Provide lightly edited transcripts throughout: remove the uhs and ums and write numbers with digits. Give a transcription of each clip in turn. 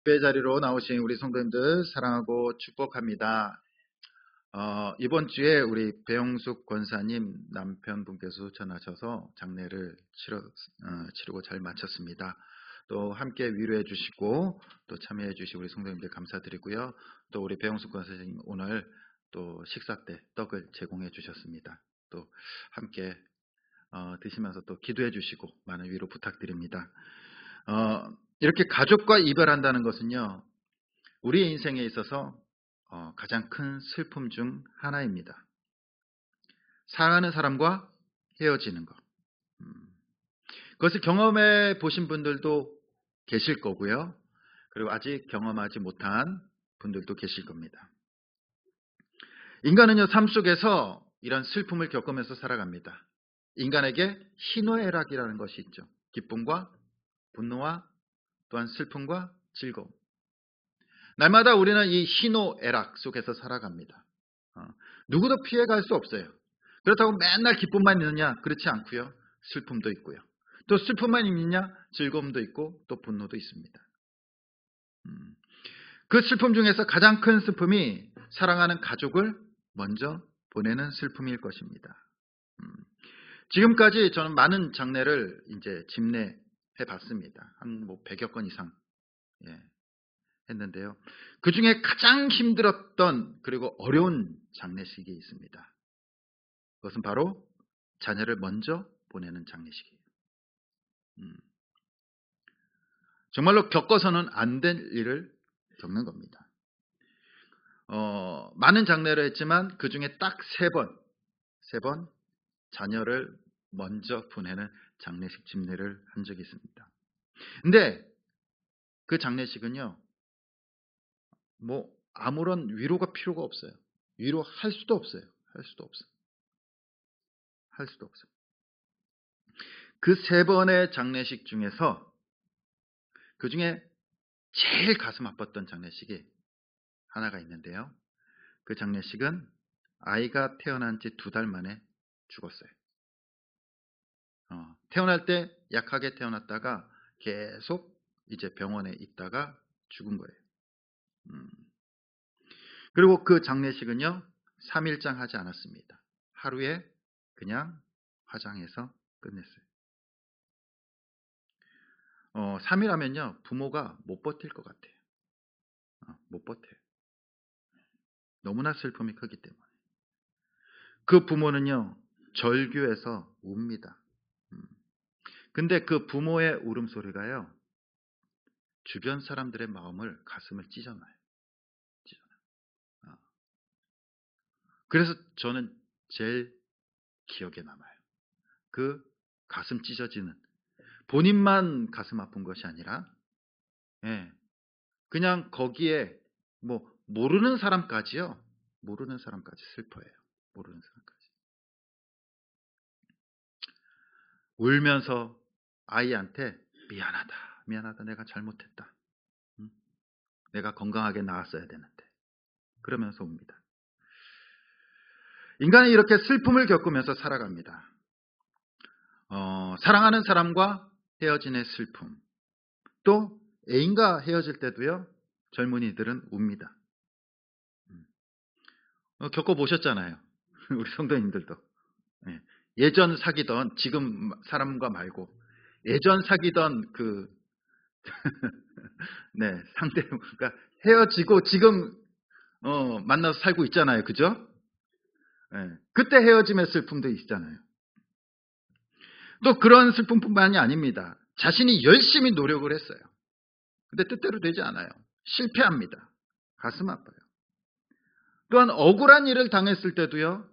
예배 자리로 나오신 우리 성도님들 사랑하고 축복합니다. 이번 주에 우리 배영숙 권사님 남편분께서 전하셔서 장례를 치르고 잘 마쳤습니다. 또 함께 위로해 주시고 또 참여해 주신 우리 성도님들 감사드리고요. 또 우리 배영숙 권사님 오늘 또 식사 때 떡을 제공해 주셨습니다. 또 함께 드시면서 또 기도해 주시고 많은 위로 부탁드립니다. 이렇게 가족과 이별한다는 것은요, 우리 인생에 있어서 가장 큰 슬픔 중 하나입니다. 사랑하는 사람과 헤어지는 것. 그것을 경험해 보신 분들도 계실 거고요. 그리고 아직 경험하지 못한 분들도 계실 겁니다. 인간은요, 삶 속에서 이런 슬픔을 겪으면서 살아갑니다. 인간에게 희노애락이라는 것이 있죠. 기쁨과 분노와 또한 슬픔과 즐거움. 날마다 우리는 이 희노애락 속에서 살아갑니다. 누구도 피해갈 수 없어요. 그렇다고 맨날 기쁨만 있느냐? 그렇지 않고요. 슬픔도 있고요. 또 슬픔만 있느냐? 즐거움도 있고 또 분노도 있습니다. 그 슬픔 중에서 가장 큰 슬픔이 사랑하는 가족을 먼저 보내는 슬픔일 것입니다. 지금까지 저는 많은 장례를 이제 집례해 봤습니다. 한 100여 건 이상 했는데요. 그 중에 가장 힘들었던 그리고 어려운 장례식이 있습니다. 그것은 바로 자녀를 먼저 보내는 장례식이에요. 정말로 겪어서는 안 될 일을 겪는 겁니다. 많은 장례를 했지만 그 중에 딱 세 번 자녀를 먼저 보내는 장례식 집례를 한 적이 있습니다. 근데 그 장례식은요, 뭐 아무런 위로가 필요가 없어요. 위로할 수도 없어요. 할 수도 없어요. 그 세 번의 장례식 중에서 그 중에 제일 가슴 아팠던 장례식이 하나가 있는데요. 그 장례식은 아이가 태어난 지 2달 만에 죽었어요. 태어날 때 약하게 태어났다가 계속 이제 병원에 있다가 죽은 거예요. 그리고 그 장례식은요, 3일장 하지 않았습니다. 하루에 그냥 화장해서 끝냈어요. 3일 하면요, 부모가 못 버틸 것 같아요. 못 버텨요. 너무나 슬픔이 크기 때문에. 그 부모는요, 절규해서 웁니다. 근데 그 부모의 울음소리가요, 주변 사람들의 마음을, 가슴을 찢어놔요. 그래서 저는 제일 기억에 남아요. 그 가슴 찢어지는, 본인만 가슴 아픈 것이 아니라 그냥 거기에 뭐 모르는 사람까지요. 모르는 사람까지 슬퍼해요. 모르는 사람까지. 울면서 아이한테 미안하다. 내가 잘못했다. 내가 건강하게 나았어야 되는데. 그러면서 웁니다. 인간은 이렇게 슬픔을 겪으면서 살아갑니다. 사랑하는 사람과 헤어짐의 슬픔. 또 애인과 헤어질 때도요. 젊은이들은 웁니다. 겪어보셨잖아요. 우리 성도님들도. 예전 사귀던 지금 사람과 말고 예전 사귀던 그 상대가 헤어지고 지금 만나서 살고 있잖아요. 그죠? 그때 헤어짐의 슬픔도 있잖아요. 또 그런 슬픔뿐만이 아닙니다. 자신이 열심히 노력을 했어요. 근데 뜻대로 되지 않아요. 실패합니다. 가슴 아파요. 또한 억울한 일을 당했을 때도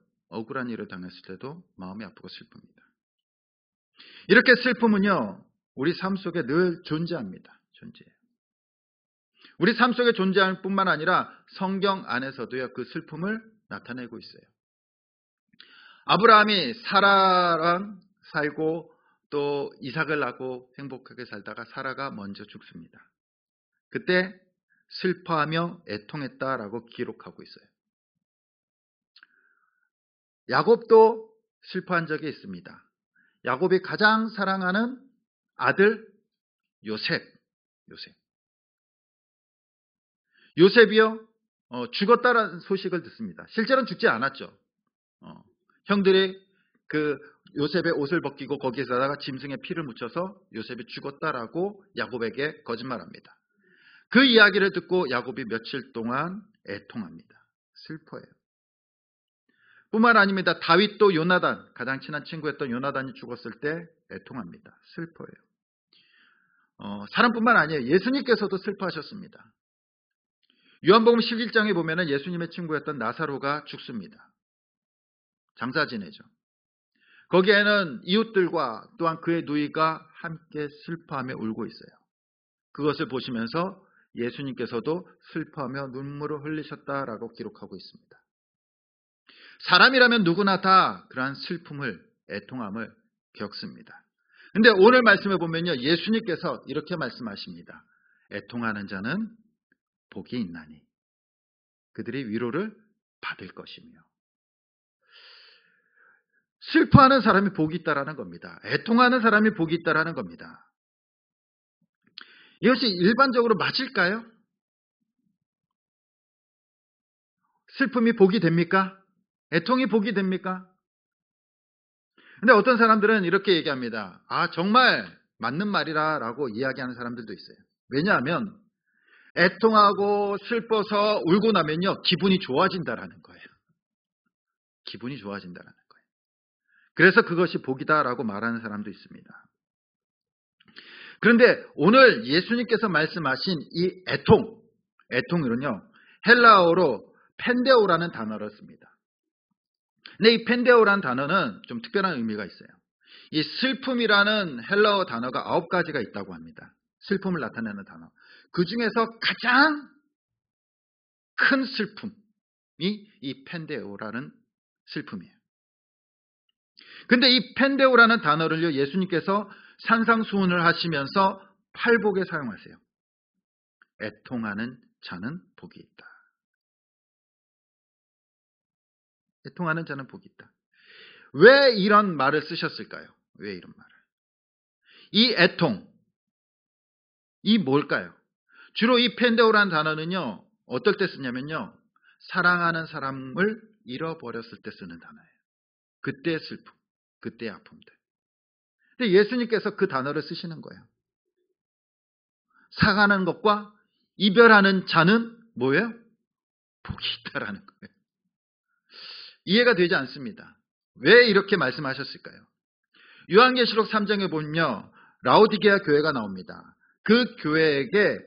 마음이 아프고 슬픕니다. 이렇게 슬픔은요, 우리 삶 속에 늘 존재합니다. 존재해요. 우리 삶 속에 존재할 뿐만 아니라 성경 안에서도요, 그 슬픔을 나타내고 있어요. 아브라함이 사라랑 살고 또 이삭을 낳고 행복하게 살다가 사라가 먼저 죽습니다. 그때 슬퍼하며 애통했다라고 기록하고 있어요. 야곱도 슬퍼한 적이 있습니다. 야곱이 가장 사랑하는 아들 요셉. 요셉이요 죽었다라는 소식을 듣습니다. 실제로는 죽지 않았죠. 형들이 그 요셉의 옷을 벗기고 거기에다가 짐승의 피를 묻혀서 요셉이 죽었다라고 야곱에게 거짓말합니다. 그 이야기를 듣고 야곱이 며칠 동안 애통합니다. 슬퍼해요. 뿐만 아닙니다. 다윗도 요나단, 가장 친한 친구였던 요나단이 죽었을 때 애통합니다. 슬퍼해요. 사람뿐만 아니에요. 예수님께서도 슬퍼하셨습니다. 요한복음 11장에 보면은 예수님의 친구였던 나사로가 죽습니다. 장사 지내죠. 거기에는 이웃들과 또한 그의 누이가 함께 슬퍼하며 울고 있어요. 그것을 보시면서 예수님께서도 슬퍼하며 눈물을 흘리셨다라고 기록하고 있습니다. 사람이라면 누구나 다 그러한 슬픔을, 애통함을 겪습니다. 근데 오늘 말씀에 보면요, 예수님께서 이렇게 말씀하십니다. 애통하는 자는 복이 있나니 그들이 위로를 받을 것이며. 슬퍼하는 사람이 복이 있다라는 겁니다. 애통하는 사람이 복이 있다라는 겁니다. 이것이 일반적으로 맞을까요? 슬픔이 복이 됩니까? 애통이 복이 됩니까? 근데 어떤 사람들은 이렇게 얘기합니다. 정말 맞는 말이라고 이야기하는 사람들도 있어요. 왜냐하면 애통하고 슬퍼서 울고 나면요, 기분이 좋아진다라는 거예요. 기분이 좋아진다라는 거예요. 그래서 그것이 복이다라고 말하는 사람도 있습니다. 그런데 오늘 예수님께서 말씀하신 이 애통은요, 헬라어로 펜데오라는 단어를 씁니다. 근데 이 펜데오라는 단어는 좀 특별한 의미가 있어요. 이 슬픔이라는 헬라어 단어가 9가지가 있다고 합니다. 슬픔을 나타내는 단어. 그 중에서 가장 큰 슬픔이 이 펜데오라는 슬픔이에요. 근데 이 펜데오라는 단어를요, 예수님께서 산상수훈을 하시면서 팔복에 사용하세요. 애통하는 자는 복이 있다. 애통하는 자는 복이 있다. 왜 이런 말을 쓰셨을까요? 왜 이런 말을? 이 애통, 이 뭘까요? 주로 이 펜데오라는 단어는요, 어떨 때 쓰냐면요, 사랑하는 사람을 잃어버렸을 때 쓰는 단어예요. 그때의 슬픔, 그때의 아픔들. 근데 예수님께서 그 단어를 쓰시는 거예요. 사랑하는 것과 이별하는 자는 뭐예요? 복이 있다라는 거예요. 이해가 되지 않습니다. 왜 이렇게 말씀하셨을까요? 요한계시록 3장에 보면요, 라오디게아 교회가 나옵니다. 그 교회에게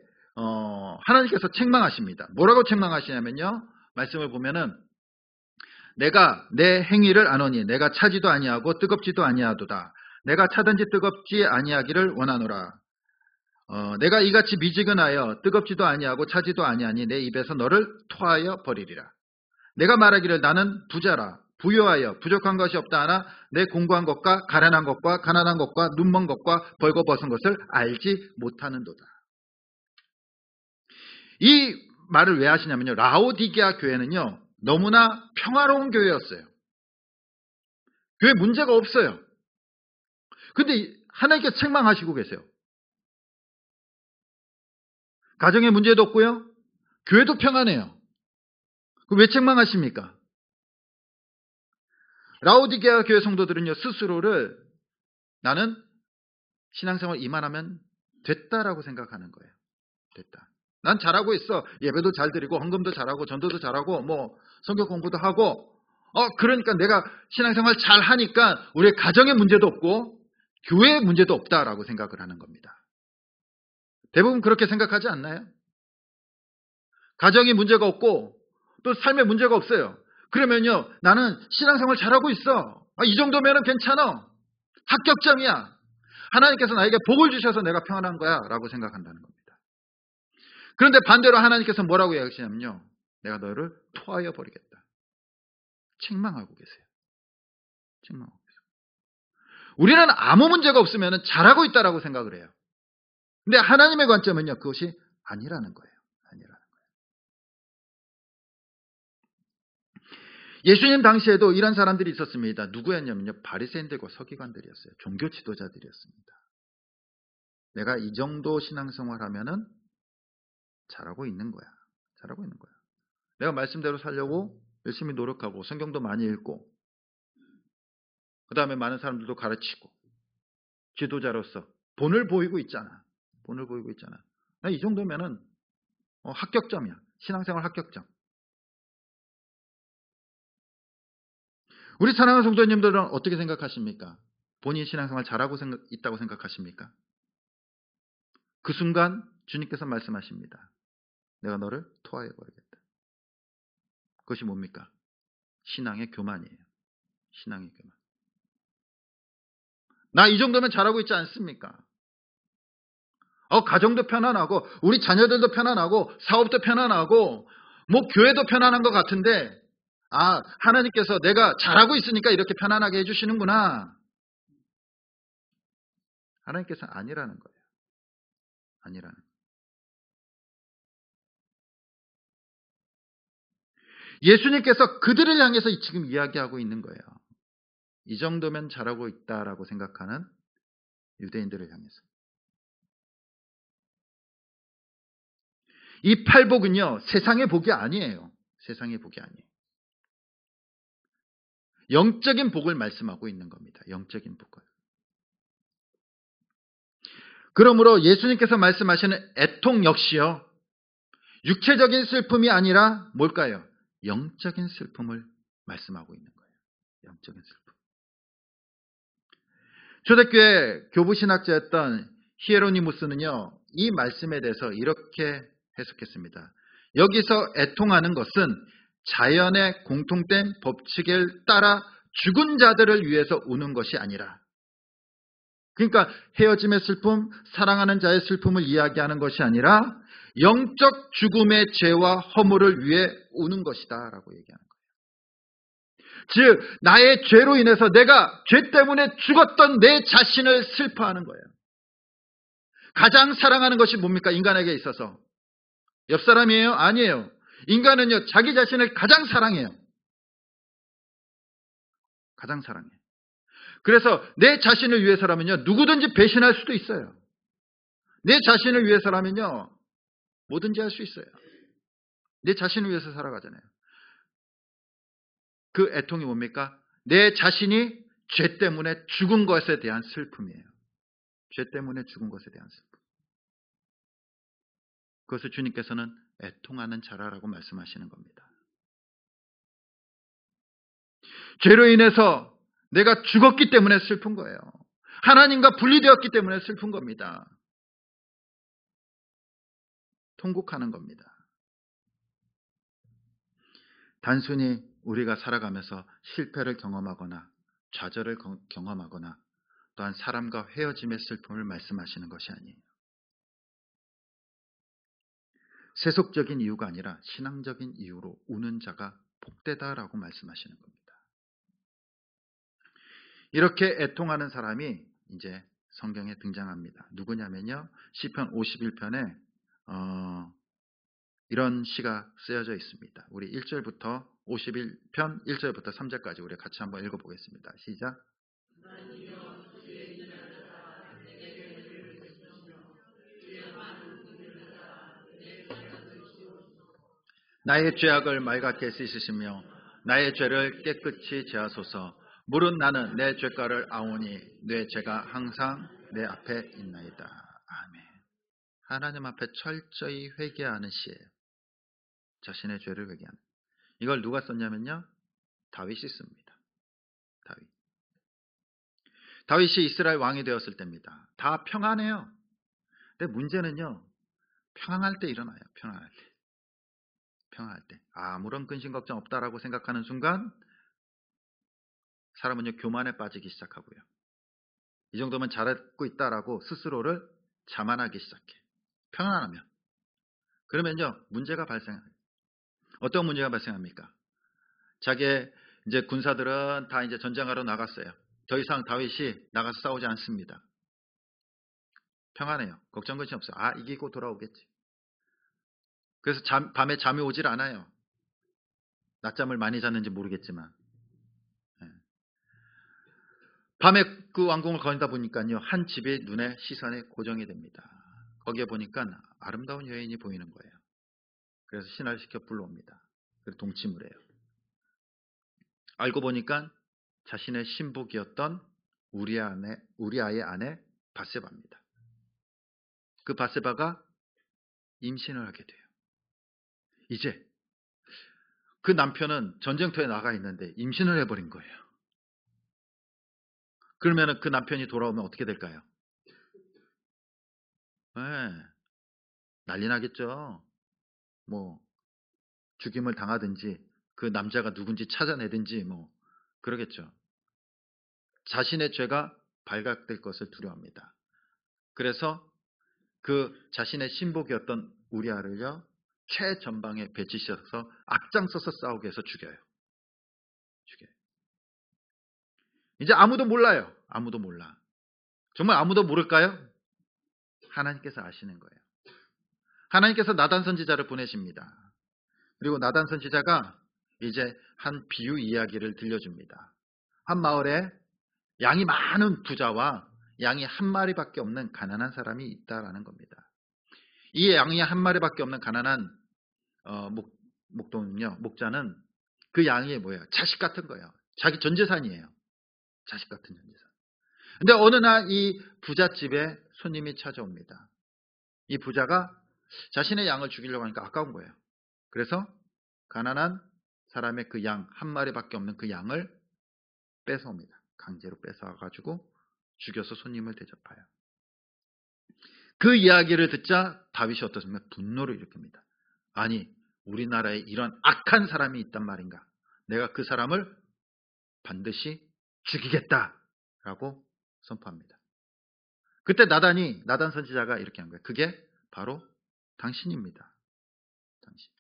하나님께서 책망하십니다. 뭐라고 책망하시냐면요, 말씀을 보면은 내가 내 행위를 아노니 내가 차지도 아니하고 뜨겁지도 아니하도다. 내가 차든지 뜨겁지 아니하기를 원하노라. 내가 이같이 미지근하여 뜨겁지도 아니하고 차지도 아니하니 내 입에서 너를 토하여 버리리라. 내가 말하기를 나는 부자라 부유하여 부족한 것이 없다 하나 내 공고한 것과 가련한 것과 가난한 것과 눈먼 것과 벌거벗은 것을 알지 못하는도다. 이 말을 왜 하시냐면요, 라오디게아 교회는요 너무나 평화로운 교회였어요. 교회 문제가 없어요. 근데 하나님께서 책망하시고 계세요. 가정에 문제도 없고요, 교회도 평안해요. 왜 책망하십니까? 라오디게아 교회 성도들은요, 스스로를 나는 신앙생활 이만하면 됐다라고 생각하는 거예요. 됐다. 난 잘하고 있어. 예배도 잘 드리고 헌금도 잘하고 전도도 잘하고 뭐 성경 공부도 하고 그러니까 내가 신앙생활 잘 하니까 우리 가정에 문제도 없고 교회에 문제도 없다라고 생각을 하는 겁니다. 대부분 그렇게 생각하지 않나요? 가정에 문제가 없고 또 삶에 문제가 없어요. 그러면요, 나는 신앙생활 잘하고 있어. 이 정도면 괜찮아. 합격점이야. 하나님께서 나에게 복을 주셔서 내가 평안한 거야 라고 생각한다는 겁니다. 그런데 반대로 하나님께서 뭐라고 이야기하시냐면요, 내가 너를 토하여 버리겠다. 책망하고 계세요. 책망하고 계세요. 우리는 아무 문제가 없으면 잘하고 있다라고 생각을 해요. 근데 하나님의 관점은요, 그것이 아니라는 거예요. 아니라는 거예요. 예수님 당시에도 이런 사람들이 있었습니다. 누구였냐면요, 바리새인들과 서기관들이었어요. 종교 지도자들이었습니다. 내가 이 정도 신앙생활 하면은 잘하고 있는 거야. 잘하고 있는 거예요. 내가 말씀대로 살려고 열심히 노력하고 성경도 많이 읽고 그 다음에 많은 사람들도 가르치고 지도자로서 본을 보이고 있잖아. 본을 보이고 있잖아. 나 이 정도면은 합격점이야. 신앙생활 합격점. 우리 사랑하는 성도님들은 어떻게 생각하십니까? 본인 신앙생활 잘하고 있다고 생각하십니까? 그 순간 주님께서 말씀하십니다. 내가 너를 토하여 버리겠다. 그것이 뭡니까? 신앙의 교만이에요. 신앙의 교만. 나 이 정도면 잘하고 있지 않습니까? 가정도 편안하고 우리 자녀들도 편안하고 사업도 편안하고 뭐 교회도 편안한 것 같은데 하나님께서 내가 잘하고 있으니까 이렇게 편안하게 해주시는구나. 하나님께서는 아니라는 거예요. 아니라는 거예요. 예수님께서 그들을 향해서 지금 이야기하고 있는 거예요. 이 정도면 잘하고 있다라고 생각하는 유대인들을 향해서. 이 팔복은요, 세상의 복이 아니에요. 세상의 복이 아니에요. 영적인 복을 말씀하고 있는 겁니다. 영적인 복을. 그러므로 예수님께서 말씀하시는 애통 역시요, 육체적인 슬픔이 아니라 뭘까요? 영적인 슬픔을 말씀하고 있는 거예요. 영적인 슬픔. 초대교회 교부신학자였던 히에로니무스는요, 이 말씀에 대해서 이렇게 해석했습니다. 여기서 애통하는 것은 자연의 공통된 법칙을 따라 죽은 자들을 위해서 우는 것이 아니라, 그러니까 헤어짐의 슬픔, 사랑하는 자의 슬픔을 이야기하는 것이 아니라 영적 죽음의 죄와 허물을 위해 우는 것이다 라고 얘기하는 거예요. 즉 나의 죄로 인해서 내가 죄 때문에 죽었던 내 자신을 슬퍼하는 거예요. 가장 사랑하는 것이 뭡니까? 인간에게 있어서 옆 사람이에요? 아니에요. 인간은요, 자기 자신을 가장 사랑해요. 가장 사랑해요. 그래서 내 자신을 위해서라면요, 누구든지 배신할 수도 있어요. 내 자신을 위해서라면요, 뭐든지 할 수 있어요. 내 자신을 위해서 살아가잖아요. 그 애통이 뭡니까? 내 자신이 죄 때문에 죽은 것에 대한 슬픔이에요. 죄 때문에 죽은 것에 대한 슬픔. 그것을 주님께서는 애통하는 자라라고 말씀하시는 겁니다. 죄로 인해서 내가 죽었기 때문에 슬픈 거예요. 하나님과 분리되었기 때문에 슬픈 겁니다. 통곡하는 겁니다. 단순히 우리가 살아가면서 실패를 경험하거나 좌절을 경험하거나 또한 사람과 헤어짐의 슬픔을 말씀하시는 것이 아니에요. 세속적인 이유가 아니라 신앙적인 이유로 우는 자가 복되다라고 말씀하시는 겁니다. 이렇게 애통하는 사람이 이제 성경에 등장합니다. 누구냐면요, 시편 51편에 이런 시가 쓰여져 있습니다. 우리 1절부터 51편 1절부터 3절까지 우리 같이 한번 읽어보겠습니다. 시작. 나의 죄악을 맑게 씻으시며 나의 죄를 깨끗이 제하소서. 물은 나는 내 죄가를 아오니 내 죄가 항상 내 앞에 있나이다. 아멘. 하나님 앞에 철저히 회개하는 시예요. 자신의 죄를 회개하는. 이걸 누가 썼냐면요, 다윗이 씁니다. 다윗이 이스라엘 왕이 되었을 때입니다. 다 평안해요. 근데 문제는요, 평안할 때 일어나요. 평안할 때 아무런 근심 걱정 없다라고 생각하는 순간 사람은요, 교만에 빠지기 시작하고요. 이 정도면 잘하고 있다라고 스스로를 자만하기 시작해. 평안하면. 그러면요, 문제가 발생해요. 어떤 문제가 발생합니까? 자기의 이제 군사들은 다 이제 전쟁하러 나갔어요. 더 이상 다윗이 나가서 싸우지 않습니다. 평안해요. 걱정 근심 없어요. 이기고 돌아오겠지. 그래서 밤에 잠이 오질 않아요. 낮잠을 많이 잤는지 모르겠지만. 밤에 그 왕궁을 거니다 보니까요, 한 집이 눈에 시선에 고정이 됩니다. 거기에 보니까 아름다운 여인이 보이는 거예요. 그래서 신화시켜 불러옵니다. 그리고 동침을 해요. 알고 보니까 자신의 신복이었던 우리아의 아내 바세바입니다. 그 바세바가 임신을 하게 돼요. 이제 그 남편은 전쟁터에 나가 있는데 임신을 해버린 거예요. 그러면 그 남편이 돌아오면 어떻게 될까요? 네, 난리 나겠죠. 뭐 죽임을 당하든지 그 남자가 누군지 찾아내든지 뭐 그러겠죠. 자신의 죄가 발각될 것을 두려워합니다. 그래서 그 자신의 신복이었던 우리아를요 최전방에 배치시켜서 앞장서서 싸우게 해서 죽여요. 이제 아무도 몰라요. 아무도 몰라. 정말 아무도 모를까요? 하나님께서 아시는 거예요. 하나님께서 나단 선지자를 보내십니다. 그리고 나단 선지자가 이제 한 비유 이야기를 들려줍니다. 한 마을에 양이 많은 부자와 양이 한 마리밖에 없는 가난한 사람이 있다라는 겁니다. 이 양이 한 마리밖에 없는 가난한 목자는 그 양이 뭐예요? 자식 같은 거예요. 자기 전 재산이에요. 자식 같은 전 재산. 근데 어느 날 이 부잣집에 손님이 찾아옵니다. 이 부자가 자신의 양을 죽이려고 하니까 아까운 거예요. 그래서 가난한 사람의 그 양 한 마리밖에 없는 그 양을 뺏어옵니다. 강제로 뺏어가지고 죽여서 손님을 대접해요. 그 이야기를 듣자 다윗이 어떻습니까? 분노를 일으킵니다. 아니, 우리나라에 이런 악한 사람이 있단 말인가? 내가 그 사람을 반드시 죽이겠다라고 선포합니다. 그때 나단 선지자가 이렇게 한 거예요. 그게 바로 당신입니다. 당신.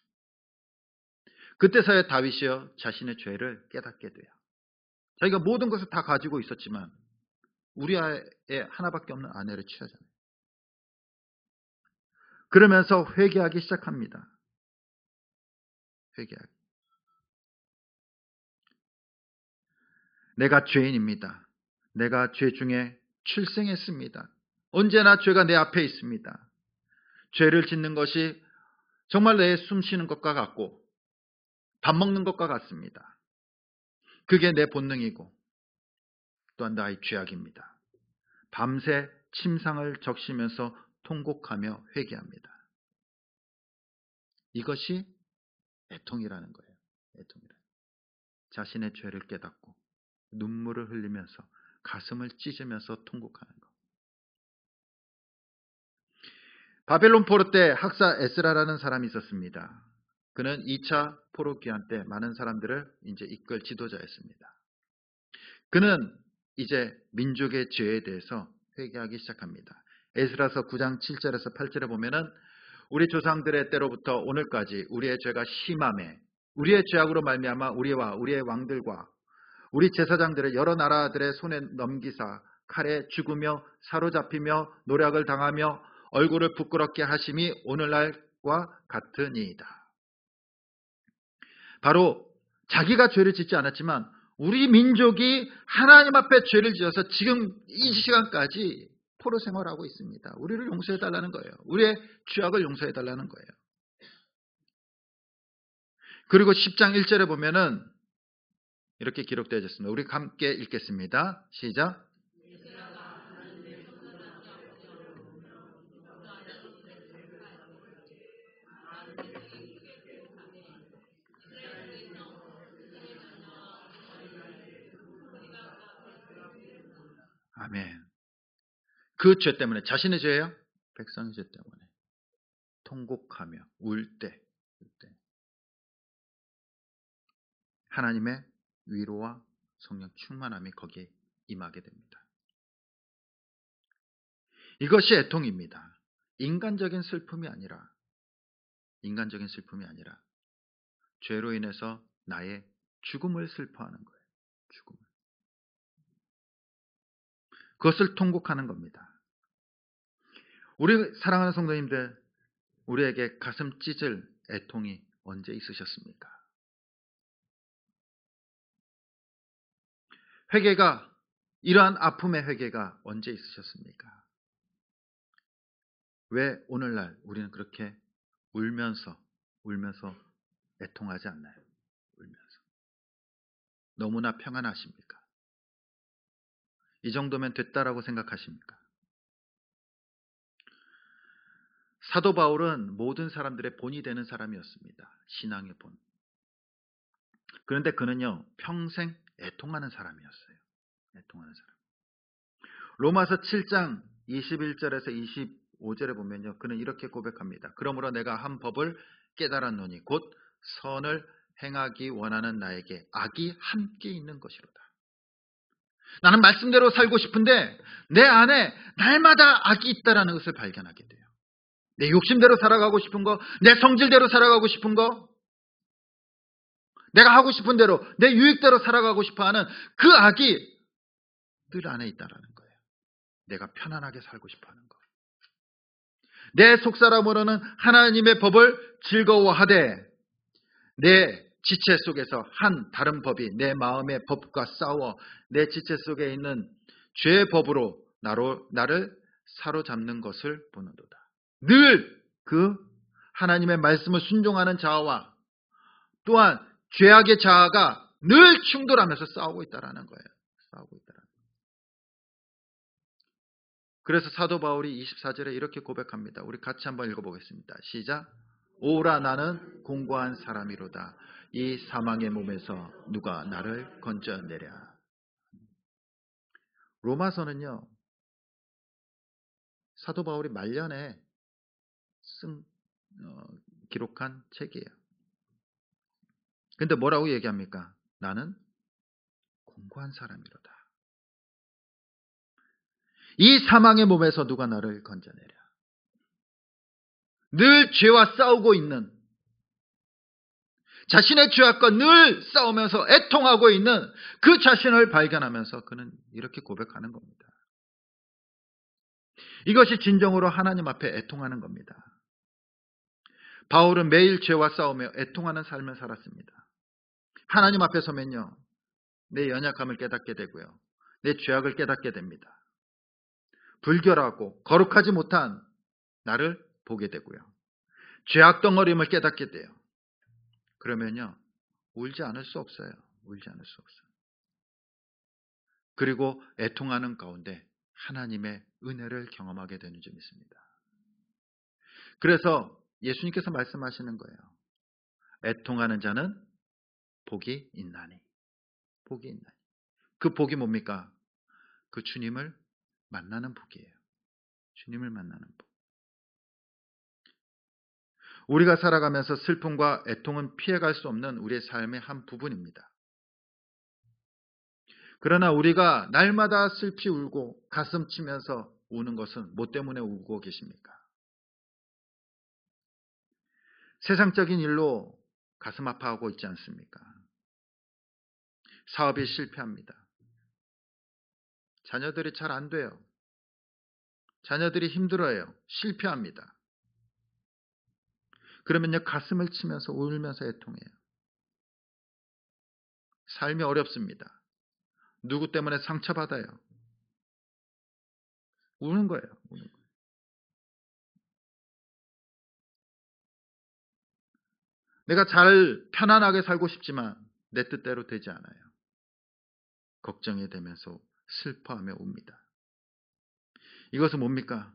그때서야 다윗이요 자신의 죄를 깨닫게 돼요. 자기가 모든 것을 다 가지고 있었지만 우리아의 하나밖에 없는 아내를 취하잖아요. 그러면서 회개하기 시작합니다. 회개하기. 내가 죄인입니다. 내가 죄 중에 출생했습니다. 언제나 죄가 내 앞에 있습니다. 죄를 짓는 것이 정말 내 숨 쉬는 것과 같고 밥 먹는 것과 같습니다. 그게 내 본능이고 또한 나의 죄악입니다. 밤새 침상을 적시면서 통곡하며 회개합니다. 이것이 애통이라는 거예요. 애통이라. 자신의 죄를 깨닫고 눈물을 흘리면서 가슴을 찢으면서 통곡하는 것. 바벨론 포로 때 학사 에스라라는 사람이 있었습니다. 그는 2차 포로 귀환 때 많은 사람들을 이제 이끌 지도자였습니다. 그는 이제 민족의 죄에 대해서 회개하기 시작합니다. 에스라서 9장 7절에서 8절에 보면은 우리 조상들의 때로부터 오늘까지 우리의 죄가 심함에 우리의 죄악으로 말미암아 우리와 우리의 왕들과 우리 제사장들을 여러 나라들의 손에 넘기사 칼에 죽으며 사로잡히며 노략을 당하며 얼굴을 부끄럽게 하심이 오늘날과 같으니이다. 바로 자기가 죄를 짓지 않았지만 우리 민족이 하나님 앞에 죄를 지어서 지금 이 시간까지 포로 생활하고 있습니다. 우리를 용서해달라는 거예요. 우리의 죄악을 용서해달라는 거예요. 그리고 10장 1절에 보면은 이렇게 기록되어 있습니다. 우리 함께 읽겠습니다. 시작. 아멘. 그 죄 때문에 자신의 죄예요? 백성의 죄 때문에 통곡하며 울 때 하나님의 위로와 성령 충만함이 거기에 임하게 됩니다. 이것이 애통입니다. 인간적인 슬픔이 아니라 죄로 인해서 나의 죽음을 슬퍼하는 거예요. 죽음을. 그것을 통곡하는 겁니다. 우리 사랑하는 성도님들, 우리에게 가슴 찢을 애통이 언제 있으셨습니까? 회개가, 이러한 아픔의 회개가 언제 있으셨습니까? 왜 오늘날 우리는 그렇게 울면서 울면서 애통하지 않나요? 울면서. 너무나 평안하십니까? 이 정도면 됐다라고 생각하십니까? 사도 바울은 모든 사람들의 본이 되는 사람이었습니다. 신앙의 본. 그런데 그는요, 평생 애통하는 사람이었어요. 애통하는 사람. 로마서 7장 21절에서 25절에 보면요, 그는 이렇게 고백합니다. 그러므로 내가 한 법을 깨달았노니 곧 선을 행하기 원하는 나에게 악이 함께 있는 것이로다. 나는 말씀대로 살고 싶은데 내 안에 날마다 악이 있다라는 것을 발견하게 돼요. 내 욕심대로 살아가고 싶은 거, 내 성질대로 살아가고 싶은 거, 내가 하고 싶은 대로, 내 유익대로 살아가고 싶어하는 그 악이 늘 안에 있다라는 거예요. 내가 편안하게 살고 싶어하는 거. 내 속사람으로는 하나님의 법을 즐거워하되 내 지체 속에서 한 다른 법이 내 마음의 법과 싸워 내 지체 속에 있는 죄의 법으로 나를 사로잡는 것을 보는도다. 늘 그 하나님의 말씀을 순종하는 자아와 또한 죄악의 자아가 늘 충돌하면서 싸우고 있다라는 거예요. 싸우고 있다라는 거예요. 그래서 사도 바울이 24절에 이렇게 고백합니다. 우리 같이 한번 읽어보겠습니다. 시작. 오라 나는 공고한 사람이로다. 이 사망의 몸에서 누가 나를 건져내랴. 로마서는요, 사도 바울이 말년에 기록한 책이에요. 근데 뭐라고 얘기합니까? 나는 공고한 사람이로다. 이 사망의 몸에서 누가 나를 건져내랴. 늘 죄와 싸우고 있는, 자신의 죄악과 늘 싸우면서 애통하고 있는 그 자신을 발견하면서 그는 이렇게 고백하는 겁니다. 이것이 진정으로 하나님 앞에 애통하는 겁니다. 바울은 매일 죄와 싸우며 애통하는 삶을 살았습니다. 하나님 앞에 서면요, 내 연약함을 깨닫게 되고요, 내 죄악을 깨닫게 됩니다. 불결하고 거룩하지 못한 나를 보게 되고요, 죄악 덩어림을 깨닫게 돼요. 그러면요, 울지 않을 수 없어요. 울지 않을 수 없어요. 그리고 애통하는 가운데 하나님의 은혜를 경험하게 되는 점이 있습니다. 그래서 예수님께서 말씀하시는 거예요. 애통하는 자는 복이 있나니. 복이 있나니. 그 복이 뭡니까? 그 주님을 만나는 복이에요. 주님을 만나는 복. 우리가 살아가면서 슬픔과 애통은 피해갈 수 없는 우리의 삶의 한 부분입니다. 그러나 우리가 날마다 슬피 울고 가슴 치면서 우는 것은 뭐 때문에 울고 계십니까? 세상적인 일로 가슴 아파하고 있지 않습니까? 사업이 실패합니다. 자녀들이 잘 안 돼요. 자녀들이 힘들어해요. 실패합니다. 그러면요, 가슴을 치면서 울면서 애통해요. 삶이 어렵습니다. 누구 때문에 상처받아요. 우는 거예요. 우는 거예요. 내가 잘 편안하게 살고 싶지만 내 뜻대로 되지 않아요. 걱정이 되면서 슬퍼하며 웁니다. 이것은 뭡니까?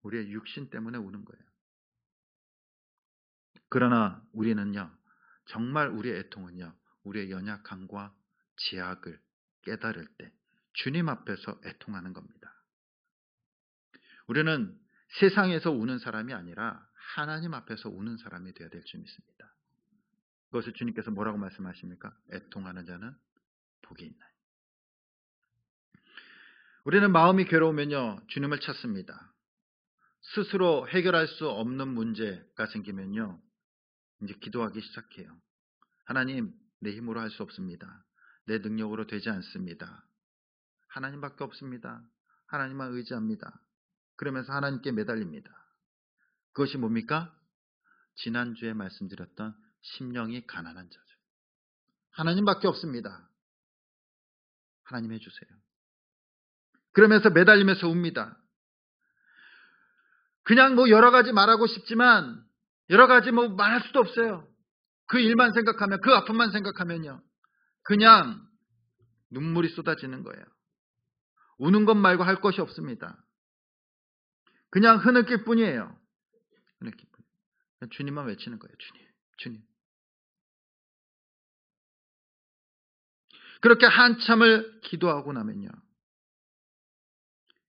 우리의 육신 때문에 우는 거예요. 그러나 우리는요, 정말 우리의 애통은요, 우리의 연약함과 죄악을 깨달을 때 주님 앞에서 애통하는 겁니다. 우리는 세상에서 우는 사람이 아니라 하나님 앞에서 우는 사람이 되어야 될 줄 믿습니다. 그것을 주님께서 뭐라고 말씀하십니까? 애통하는 자는 복이 있나니. 우리는 마음이 괴로우면요, 주님을 찾습니다. 스스로 해결할 수 없는 문제가 생기면요, 이제 기도하기 시작해요. 하나님, 내 힘으로 할 수 없습니다. 내 능력으로 되지 않습니다. 하나님밖에 없습니다. 하나님만 의지합니다. 그러면서 하나님께 매달립니다. 그것이 뭡니까? 지난주에 말씀드렸던 심령이 가난한 자죠. 하나님밖에 없습니다. 하나님 해주세요. 그러면서 매달리면서 웁니다. 그냥 뭐 여러 가지 말하고 싶지만 여러 가지 뭐 말할 수도 없어요. 그 일만 생각하면, 그 아픔만 생각하면요, 그냥 눈물이 쏟아지는 거예요. 우는 것 말고 할 것이 없습니다. 그냥 흐느낄 뿐이에요. 흐느낄 뿐. 주님만 외치는 거예요. 주님, 주님. 그렇게 한참을 기도하고 나면요,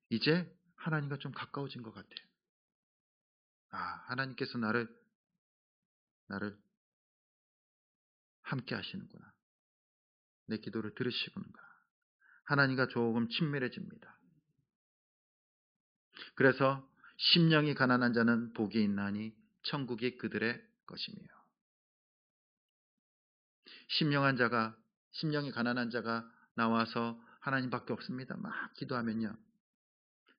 이제 하나님과 좀 가까워진 것 같아요. 아, 하나님께서 나를 함께 하시는구나. 내 기도를 들으시는구나. 하나님과 조금 친밀해집니다. 그래서 심령이 가난한 자는 복이 있나니 천국이 그들의 것이며, 심령이 가난한 자가 나와서 하나님밖에 없습니다. 막 기도하면요,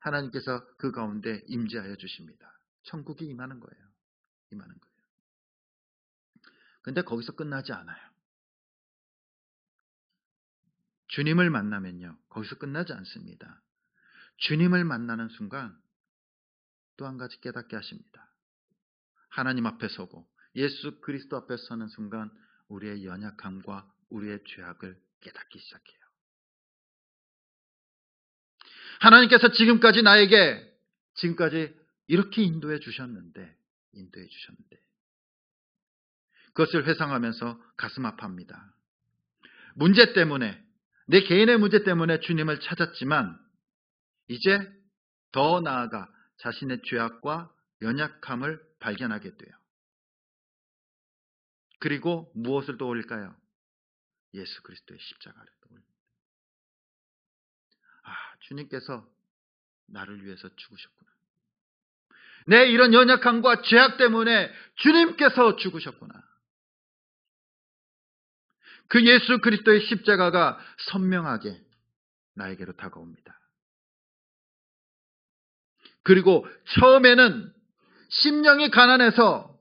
하나님께서 그 가운데 임재하여 주십니다. 천국이 임하는 거예요. 임하는 거예요. 근데 거기서 끝나지 않아요. 주님을 만나면요, 거기서 끝나지 않습니다. 주님을 만나는 순간 또 한 가지 깨닫게 하십니다. 하나님 앞에 서고 예수 그리스도 앞에 서는 순간 우리의 연약함과 우리의 죄악을 깨닫기 시작해요. 하나님께서 지금까지 이렇게 인도해 주셨는데 그것을 회상하면서 가슴 아파합니다. 문제 때문에, 내 개인의 문제 때문에 주님을 찾았지만 이제 더 나아가 자신의 죄악과 연약함을 발견하게 돼요. 그리고 무엇을 떠올릴까요? 예수 그리스도의 십자가를 떠올립니다. 아, 주님께서 나를 위해서 죽으셨구나. 내 이런 연약함과 죄악 때문에 주님께서 죽으셨구나. 그 예수 그리스도의 십자가가 선명하게 나에게로 다가옵니다. 그리고 처음에는 심령이 가난해서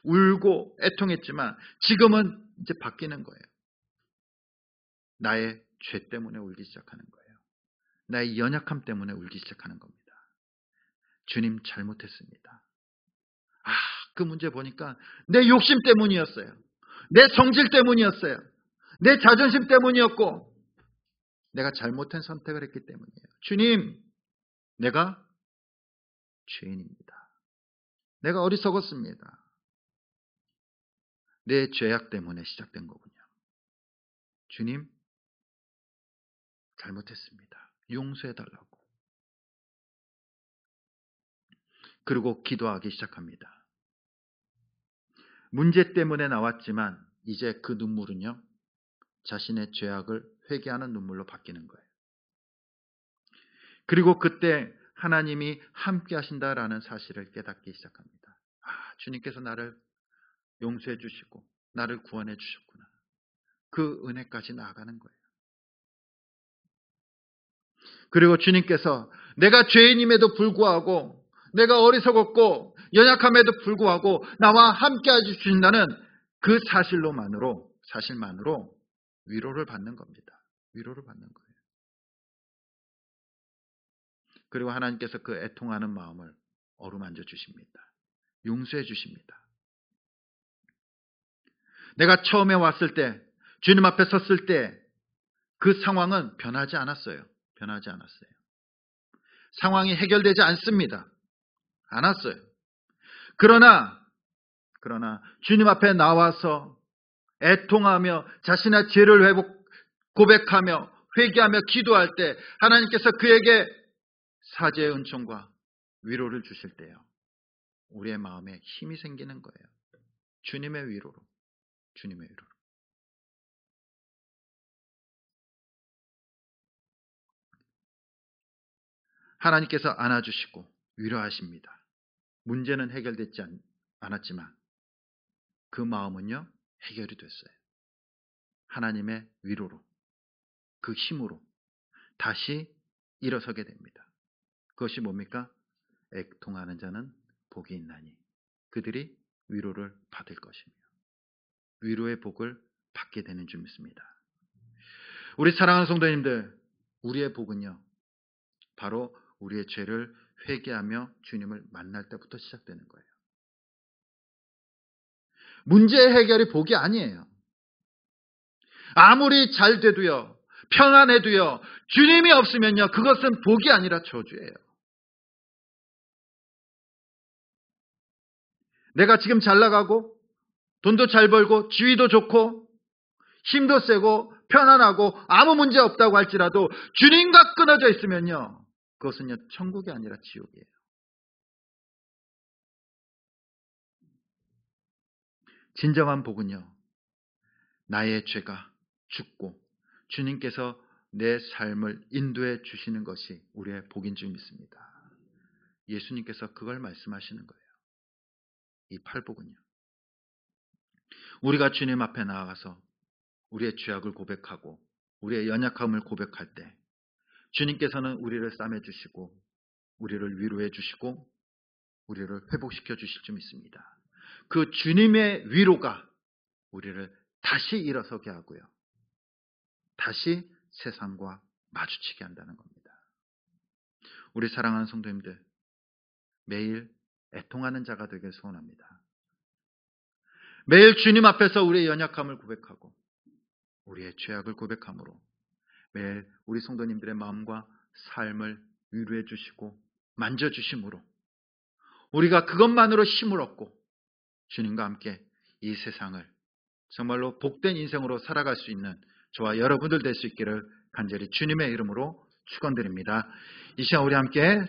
울고 애통했지만 지금은 이제 바뀌는 거예요. 나의 죄 때문에 울기 시작하는 거예요. 나의 연약함 때문에 울기 시작하는 겁니다. 주님 잘못했습니다. 아, 그 문제 보니까 내 욕심 때문이었어요. 내 성질 때문이었어요. 내 자존심 때문이었고 내가 잘못된 선택을 했기 때문이에요. 주님, 내가 죄인입니다. 내가 어리석었습니다. 내 죄악 때문에 시작된 거군요. 주님, 잘못했습니다. 용서해달라고. 그리고 기도하기 시작합니다. 문제 때문에 나왔지만 이제 그 눈물은요, 자신의 죄악을 회개하는 눈물로 바뀌는 거예요. 그리고 그때 하나님이 함께 하신다라는 사실을 깨닫기 시작합니다. 아, 주님께서 나를 용서해 주시고 나를 구원해 주셨구나. 그 은혜까지 나아가는 거예요. 그리고 주님께서 내가 죄인임에도 불구하고, 내가 어리석었고 연약함에도 불구하고 나와 함께 해주신다는 그 사실만으로 위로를 받는 겁니다. 위로를 받는 거예요. 그리고 하나님께서 그 애통하는 마음을 어루만져 주십니다. 용서해 주십니다. 내가 처음에 왔을 때, 주님 앞에 섰을 때 그 상황은 변하지 않았어요. 변하지 않았어요. 상황이 해결되지 않았어요. 그러나 주님 앞에 나와서 애통하며 자신의 죄를 고백하며 회개하며 기도할 때 하나님께서 그에게 사죄의 은총과 위로를 주실 때요, 우리의 마음에 힘이 생기는 거예요. 주님의 위로로. 하나님께서 안아주시고 위로하십니다. 문제는 해결되지 않았지만 그 마음은요, 해결이 됐어요. 하나님의 위로로, 그 힘으로 다시 일어서게 됩니다. 그것이 뭡니까? 애통하는 자는 복이 있나니 그들이 위로를 받을 것이며, 위로의 복을 받게 되는 줄 믿습니다. 우리 사랑하는 성도님들, 우리의 복은요, 바로 우리의 죄를 회개하며 주님을 만날 때부터 시작되는 거예요. 문제 해결이 복이 아니에요. 아무리 잘 돼도요, 편안해도요, 주님이 없으면요, 그것은 복이 아니라 저주예요. 내가 지금 잘 나가고, 돈도 잘 벌고, 지위도 좋고, 힘도 세고, 편안하고, 아무 문제 없다고 할지라도 주님과 끊어져 있으면요, 그것은요, 천국이 아니라 지옥이에요. 진정한 복은요, 나의 죄가 죽고 주님께서 내 삶을 인도해 주시는 것이 우리의 복인 줄 믿습니다. 예수님께서 그걸 말씀하시는 거예요. 이 팔복은요. 우리가 주님 앞에 나아가서 우리의 죄악을 고백하고 우리의 연약함을 고백할 때 주님께서는 우리를 싸매 주시고 우리를 위로해 주시고 우리를 회복시켜 주실 줄 믿습니다. 그 주님의 위로가 우리를 다시 일어서게 하고요. 다시 세상과 마주치게 한다는 겁니다. 우리 사랑하는 성도님들, 매일 애통하는 자가 되길 소원합니다. 매일 주님 앞에서 우리의 연약함을 고백하고 우리의 죄악을 고백함으로 매일 우리 성도님들의 마음과 삶을 위로해 주시고 만져주심으로 우리가 그것만으로 힘을 얻고 주님과 함께 이 세상을 정말로 복된 인생으로 살아갈 수 있는 저와 여러분들 될 수 있기를 간절히 주님의 이름으로 축원드립니다. 이 시간 우리 함께